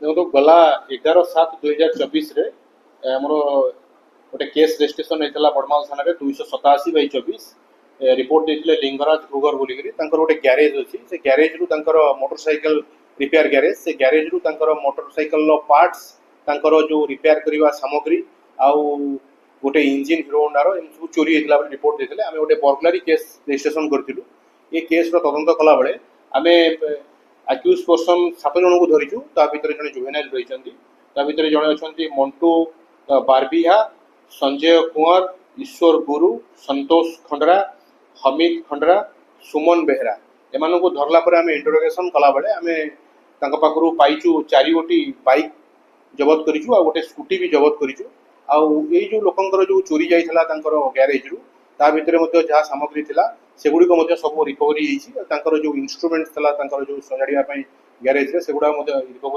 देखो गला 11/7/2024 आमर गोटे केस रेजिस्ट्रेशन होता बड़माल थाना 287/24 रिपोर्ट देते लिंगराज भुगर बोलिकी गोटे ग्यारेज अच्छी से ग्यारेज रु मोटरसाइकेल रिपेयर ग्यारेज से ग्यारेज रु मोटरसाइकेल पार्ट्स जो रिपेयर करने सामग्री आउ गोटे इंजिन हिरो होंडार सब चोरी होता रिपोर्ट देते आम गोटे बर्गलारी केस रेजिस्ट्रेशन करूँ। ये केस तदंत कला बेले आम आक्यूज पर्सन 7 जन को धरीचु भितर जड़े जुवेनाइल रही भितर जड़े अच्छा मंटू बारबिहा संजय कुंवर ईश्वर गुरु संतोष खंडरा हमिद खंडरा सुमन बेहरा एम को धरला आम इंटरोगेशन कला बेले आम पाखु पाइचु 4 गोटी बाइक जबत करूँ आ गोटे स्कूटी भी जबत करूँ आई जो लोकंर जो चोरी जाइला ग्यारेज रु ता भितर जहाँ सामग्री थिला सेगुड़िक सब रिकवरी जो इंस्ट्रुमेंट जो सजाड़ा ग्यारेज से गुड़ा रिकवरी